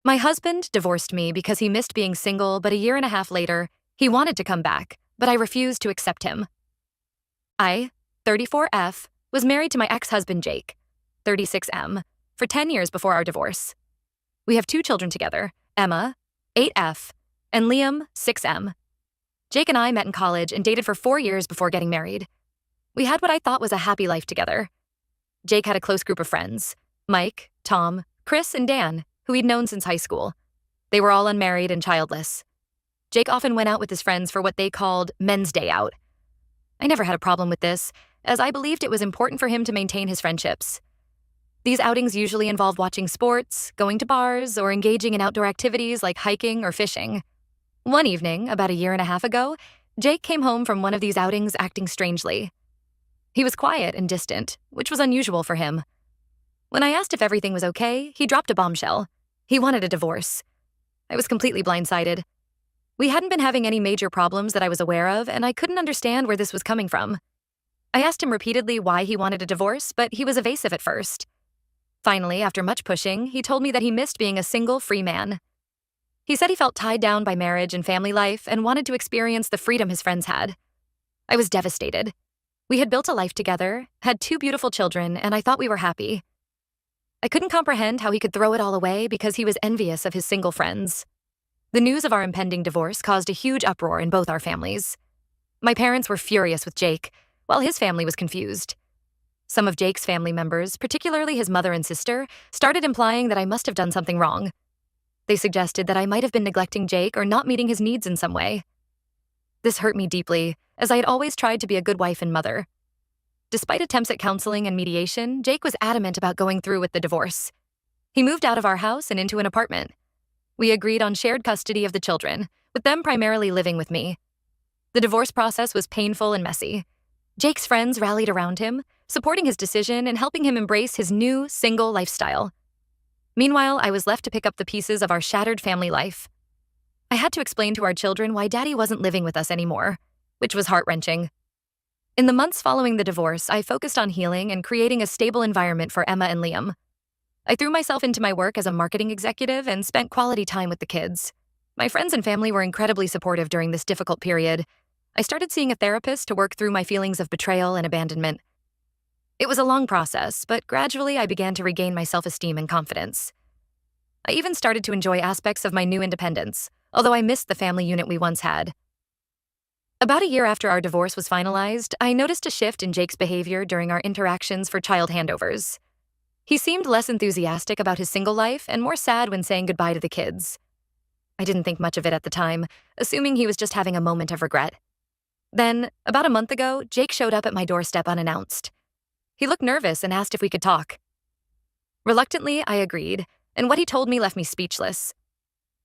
My husband divorced me because he missed being single, but a year and a half later, he wanted to come back, but I refused to accept him. I, 34F, was married to my ex-husband Jake, 36M, for 10 years before our divorce. We have 2 children together, Emma, 8F, and Liam, 6M. Jake and I met in college and dated for 4 years before getting married. We had what I thought was a happy life together. Jake had a close group of friends, Mike, Tom, Chris, and Dan, who he'd known since high school. They were all unmarried and childless. Jake often went out with his friends for what they called men's day out. I never had a problem with this, as I believed it was important for him to maintain his friendships. These outings usually involved watching sports, going to bars, or engaging in outdoor activities like hiking or fishing. One evening, about a year and a half ago, Jake came home from one of these outings acting strangely. He was quiet and distant, which was unusual for him. When I asked if everything was okay, he dropped a bombshell. He wanted a divorce. I was completely blindsided. We hadn't been having any major problems that I was aware of, and I couldn't understand where this was coming from. I asked him repeatedly why he wanted a divorce, but he was evasive at first. Finally, after much pushing, he told me that he missed being a single, free man. He said he felt tied down by marriage and family life and wanted to experience the freedom his friends had. I was devastated. We had built a life together, had 2 beautiful children, and I thought we were happy. I couldn't comprehend how he could throw it all away because he was envious of his single friends. The news of our impending divorce caused a huge uproar in both our families. My parents were furious with Jake, while his family was confused. Some of Jake's family members, particularly his mother and sister, started implying that I must have done something wrong. They suggested that I might have been neglecting Jake or not meeting his needs in some way. This hurt me deeply, as I had always tried to be a good wife and mother. Despite attempts at counseling and mediation, Jake was adamant about going through with the divorce. He moved out of our house and into an apartment. We agreed on shared custody of the children, with them primarily living with me. The divorce process was painful and messy. Jake's friends rallied around him, supporting his decision and helping him embrace his new, single lifestyle. Meanwhile, I was left to pick up the pieces of our shattered family life. I had to explain to our children why Daddy wasn't living with us anymore, which was heart-wrenching. In the months following the divorce, I focused on healing and creating a stable environment for Emma and Liam. I threw myself into my work as a marketing executive and spent quality time with the kids. My friends and family were incredibly supportive during this difficult period. I started seeing a therapist to work through my feelings of betrayal and abandonment. It was a long process, but gradually I began to regain my self-esteem and confidence. I even started to enjoy aspects of my new independence, although I missed the family unit we once had. About a year after our divorce was finalized, I noticed a shift in Jake's behavior during our interactions for child handovers. He seemed less enthusiastic about his single life and more sad when saying goodbye to the kids. I didn't think much of it at the time, assuming he was just having a moment of regret. Then, about a month ago, Jake showed up at my doorstep unannounced. He looked nervous and asked if we could talk. Reluctantly, I agreed, and what he told me left me speechless.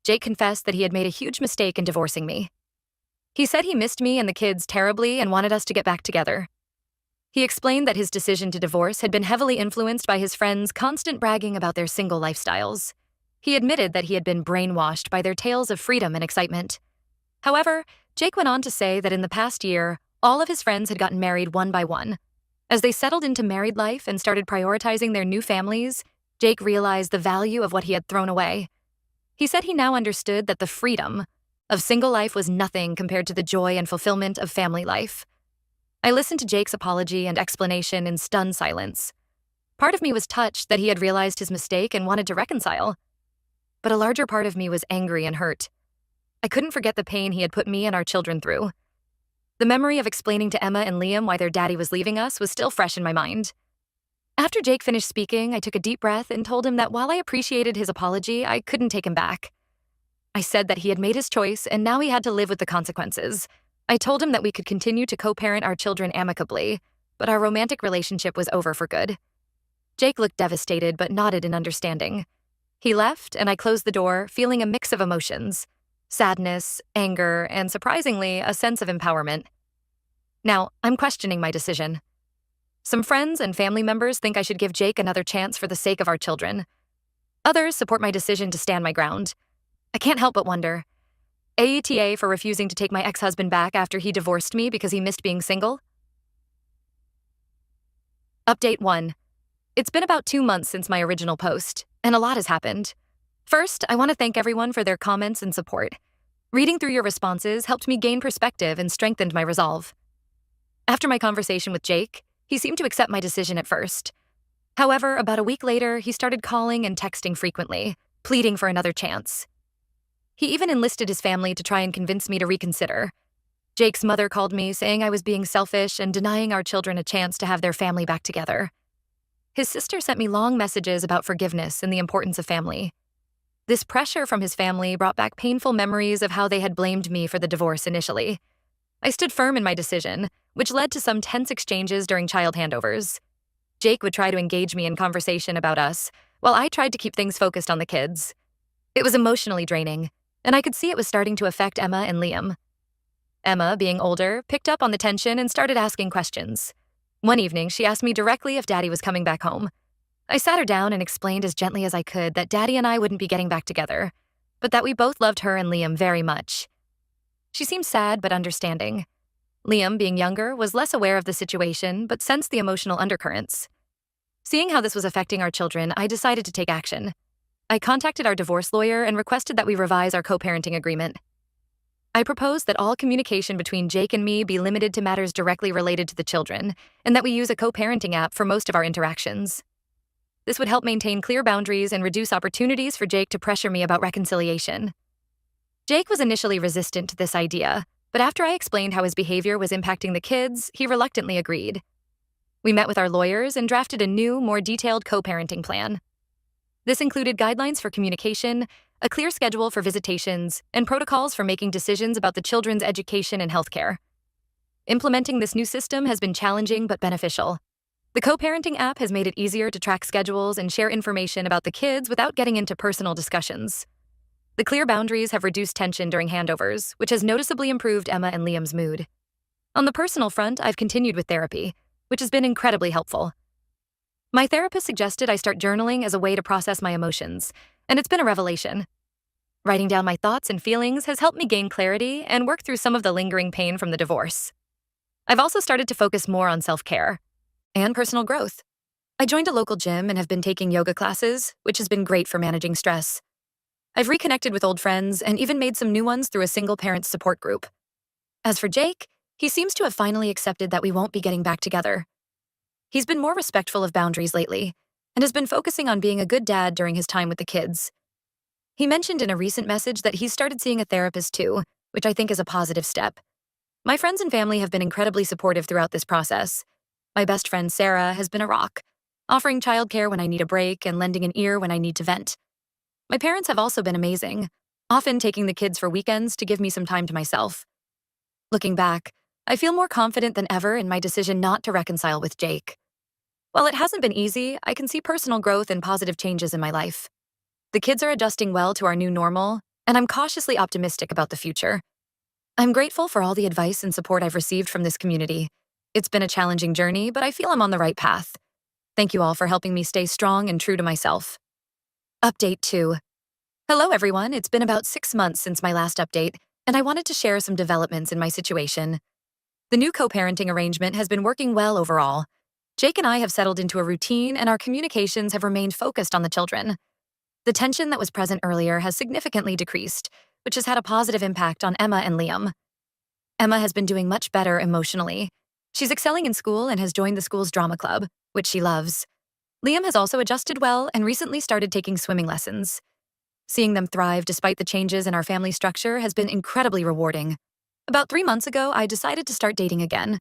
Jake confessed that he had made a huge mistake in divorcing me. He said he missed me and the kids terribly and wanted us to get back together. He explained that his decision to divorce had been heavily influenced by his friends' constant bragging about their single lifestyles. He admitted that he had been brainwashed by their tales of freedom and excitement. However, Jake went on to say that in the past year, all of his friends had gotten married one by one. As they settled into married life and started prioritizing their new families, Jake realized the value of what he had thrown away. He said he now understood that the freedom of single life was nothing compared to the joy and fulfillment of family life. I listened to Jake's apology and explanation in stunned silence. Part of me was touched that he had realized his mistake and wanted to reconcile. But a larger part of me was angry and hurt. I couldn't forget the pain he had put me and our children through. The memory of explaining to Emma and Liam why their daddy was leaving us was still fresh in my mind. After Jake finished speaking, I took a deep breath and told him that while I appreciated his apology, I couldn't take him back. I said that he had made his choice and now he had to live with the consequences. I told him that we could continue to co-parent our children amicably, but our romantic relationship was over for good. Jake looked devastated but nodded in understanding. He left, and I closed the door, feeling a mix of emotions: sadness, anger, and surprisingly, a sense of empowerment. Now, I'm questioning my decision. Some friends and family members think I should give Jake another chance for the sake of our children. Others support my decision to stand my ground. I can't help but wonder, AITA for refusing to take my ex-husband back after he divorced me because he missed being single? Update 1. It's been about 2 months since my original post, and a lot has happened. First, I want to thank everyone for their comments and support. Reading through your responses helped me gain perspective and strengthened my resolve. After my conversation with Jake, he seemed to accept my decision at first. However, about a week later, he started calling and texting frequently, pleading for another chance. He even enlisted his family to try and convince me to reconsider. Jake's mother called me, saying I was being selfish and denying our children a chance to have their family back together. His sister sent me long messages about forgiveness and the importance of family. This pressure from his family brought back painful memories of how they had blamed me for the divorce initially. I stood firm in my decision, which led to some tense exchanges during child handovers. Jake would try to engage me in conversation about us, while I tried to keep things focused on the kids. It was emotionally draining, and I could see it was starting to affect Emma and Liam. Emma, being older, picked up on the tension and started asking questions. One evening, she asked me directly if Daddy was coming back home. I sat her down and explained as gently as I could that Daddy and I wouldn't be getting back together, but that we both loved her and Liam very much. She seemed sad but understanding. Liam, being younger, was less aware of the situation but sensed the emotional undercurrents. Seeing how this was affecting our children, I decided to take action. I contacted our divorce lawyer and requested that we revise our co-parenting agreement. I proposed that all communication between Jake and me be limited to matters directly related to the children, and that we use a co-parenting app for most of our interactions. This would help maintain clear boundaries and reduce opportunities for Jake to pressure me about reconciliation. Jake was initially resistant to this idea, but after I explained how his behavior was impacting the kids, he reluctantly agreed. We met with our lawyers and drafted a new, more detailed co-parenting plan. This included guidelines for communication, a clear schedule for visitations, and protocols for making decisions about the children's education and healthcare. Implementing this new system has been challenging but beneficial. The co-parenting app has made it easier to track schedules and share information about the kids without getting into personal discussions. The clear boundaries have reduced tension during handovers, which has noticeably improved Emma and Liam's mood. On the personal front, I've continued with therapy, which has been incredibly helpful. My therapist suggested I start journaling as a way to process my emotions, and it's been a revelation. Writing down my thoughts and feelings has helped me gain clarity and work through some of the lingering pain from the divorce. I've also started to focus more on self-care and personal growth. I joined a local gym and have been taking yoga classes, which has been great for managing stress. I've reconnected with old friends and even made some new ones through a single-parent support group. As for Jake, he seems to have finally accepted that we won't be getting back together. He's been more respectful of boundaries lately and has been focusing on being a good dad during his time with the kids. He mentioned in a recent message that he's started seeing a therapist too, which I think is a positive step. My friends and family have been incredibly supportive throughout this process. My best friend Sarah has been a rock, offering childcare when I need a break and lending an ear when I need to vent. My parents have also been amazing, often taking the kids for weekends to give me some time to myself. Looking back, I feel more confident than ever in my decision not to reconcile with Jake. While it hasn't been easy, I can see personal growth and positive changes in my life. The kids are adjusting well to our new normal, and I'm cautiously optimistic about the future. I'm grateful for all the advice and support I've received from this community. It's been a challenging journey, but I feel I'm on the right path. Thank you all for helping me stay strong and true to myself. Update 2. Hello everyone, it's been about 6 months since my last update, and I wanted to share some developments in my situation. The new co-parenting arrangement has been working well overall. Jake and I have settled into a routine, and our communications have remained focused on the children. The tension that was present earlier has significantly decreased, which has had a positive impact on Emma and Liam. Emma has been doing much better emotionally. She's excelling in school and has joined the school's drama club, which she loves. Liam has also adjusted well and recently started taking swimming lessons. Seeing them thrive despite the changes in our family structure has been incredibly rewarding. About 3 months ago, I decided to start dating again.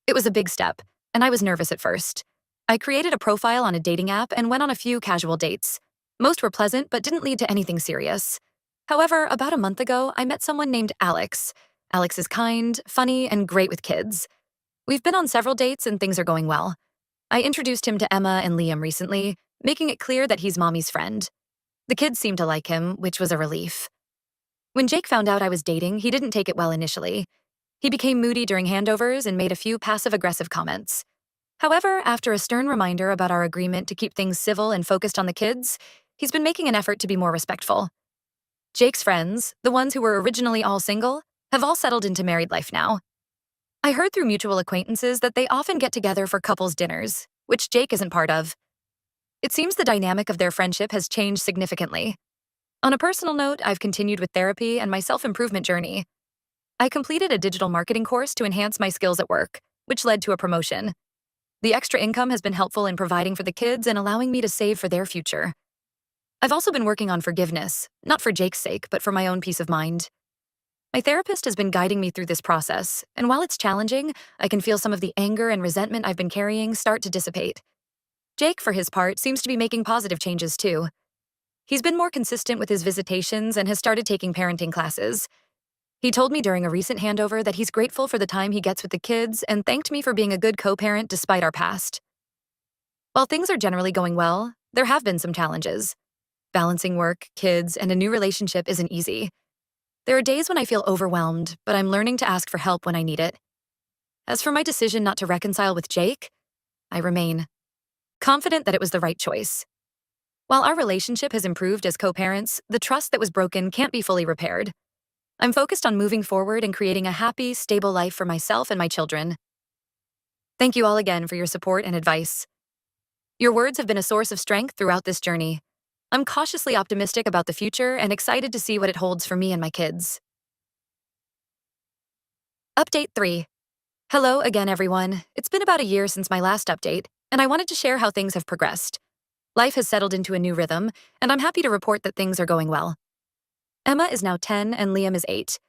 It was a big step, and I was nervous at first. I created a profile on a dating app and went on a few casual dates. Most were pleasant, but didn't lead to anything serious. However, about a month ago, I met someone named Alex. Alex is kind, funny, and great with kids. We've been on several dates and things are going well. I introduced him to Emma and Liam recently, making it clear that he's Mommy's friend. The kids seemed to like him, which was a relief. When Jake found out I was dating, he didn't take it well initially. He became moody during handovers and made a few passive-aggressive comments. However, after a stern reminder about our agreement to keep things civil and focused on the kids, he's been making an effort to be more respectful. Jake's friends, the ones who were originally all single, have all settled into married life now. I heard through mutual acquaintances that they often get together for couples dinners, which Jake isn't part of. It seems the dynamic of their friendship has changed significantly. On a personal note, I've continued with therapy and my self-improvement journey. I completed a digital marketing course to enhance my skills at work, which led to a promotion. The extra income has been helpful in providing for the kids and allowing me to save for their future. I've also been working on forgiveness, not for Jake's sake, but for my own peace of mind. My therapist has been guiding me through this process, and while it's challenging, I can feel some of the anger and resentment I've been carrying start to dissipate. Jake, for his part, seems to be making positive changes too. He's been more consistent with his visitations and has started taking parenting classes. He told me during a recent handover that he's grateful for the time he gets with the kids and thanked me for being a good co-parent despite our past. While things are generally going well, there have been some challenges. Balancing work, kids, and a new relationship isn't easy. There are days when I feel overwhelmed, but I'm learning to ask for help when I need it. As for my decision not to reconcile with Jake, I remain confident that it was the right choice. While our relationship has improved as co-parents, the trust that was broken can't be fully repaired. I'm focused on moving forward and creating a happy, stable life for myself and my children. Thank you all again for your support and advice. Your words have been a source of strength throughout this journey. I'm cautiously optimistic about the future and excited to see what it holds for me and my kids. Update 3. Hello again, everyone. It's been about a year since my last update, and I wanted to share how things have progressed. Life has settled into a new rhythm, and I'm happy to report that things are going well. Emma is now 10 and Liam is 8,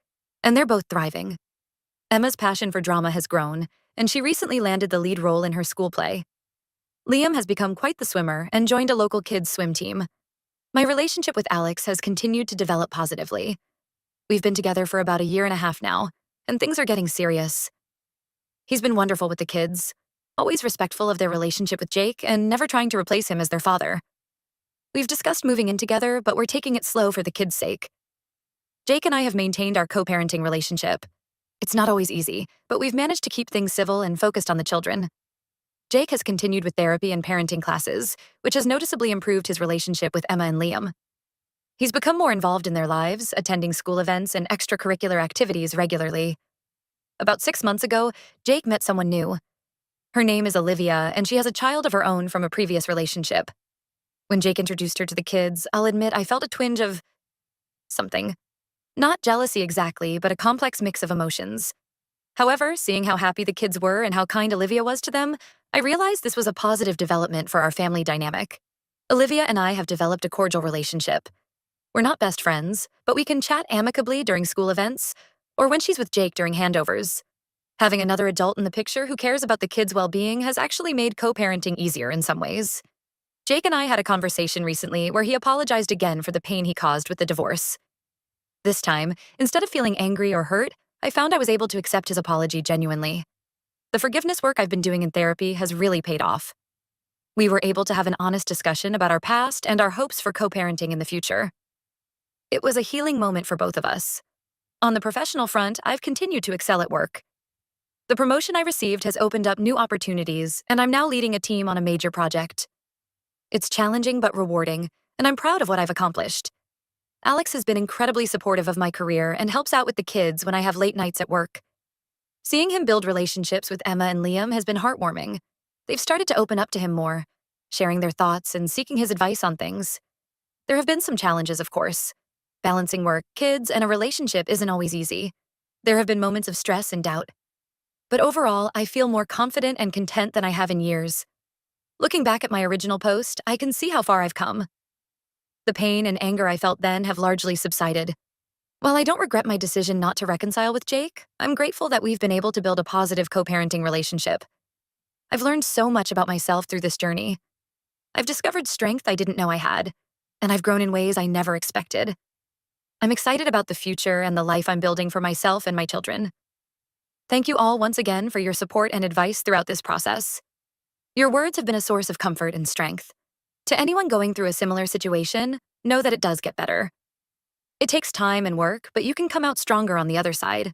and they're both thriving. Emma's passion for drama has grown, and she recently landed the lead role in her school play. Liam has become quite the swimmer and joined a local kids' swim team. My relationship with Alex has continued to develop positively. We've been together for about a year and a half now, and things are getting serious. He's been wonderful with the kids, always respectful of their relationship with Jake and never trying to replace him as their father. We've discussed moving in together, but we're taking it slow for the kids' sake. Jake and I have maintained our co-parenting relationship. It's not always easy, but we've managed to keep things civil and focused on the children. Jake has continued with therapy and parenting classes, which has noticeably improved his relationship with Emma and Liam. He's become more involved in their lives, attending school events and extracurricular activities regularly. About 6 months ago, Jake met someone new. Her name is Olivia, and she has a child of her own from a previous relationship. When Jake introduced her to the kids, I'll admit I felt a twinge of something. Not jealousy exactly, but a complex mix of emotions. However, seeing how happy the kids were and how kind Olivia was to them, I realized this was a positive development for our family dynamic. Olivia and I have developed a cordial relationship. We're not best friends, but we can chat amicably during school events or when she's with Jake during handovers. Having another adult in the picture who cares about the kids' well-being has actually made co-parenting easier in some ways. Jake and I had a conversation recently where he apologized again for the pain he caused with the divorce. This time, instead of feeling angry or hurt, I found I was able to accept his apology genuinely. The forgiveness work I've been doing in therapy has really paid off. We were able to have an honest discussion about our past and our hopes for co-parenting in the future. It was a healing moment for both of us. On the professional front, I've continued to excel at work. The promotion I received has opened up new opportunities, and I'm now leading a team on a major project. It's challenging but rewarding, and I'm proud of what I've accomplished. Alex has been incredibly supportive of my career and helps out with the kids when I have late nights at work. Seeing him build relationships with Emma and Liam has been heartwarming. They've started to open up to him more, sharing their thoughts and seeking his advice on things. There have been some challenges, of course. Balancing work, kids, and a relationship isn't always easy. There have been moments of stress and doubt. But overall, I feel more confident and content than I have in years. Looking back at my original post, I can see how far I've come. The pain and anger I felt then have largely subsided. While I don't regret my decision not to reconcile with Jake, I'm grateful that we've been able to build a positive co-parenting relationship. I've learned so much about myself through this journey. I've discovered strength I didn't know I had, and I've grown in ways I never expected. I'm excited about the future and the life I'm building for myself and my children. Thank you all once again for your support and advice throughout this process. Your words have been a source of comfort and strength. To anyone going through a similar situation, know that it does get better. It takes time and work, but you can come out stronger on the other side.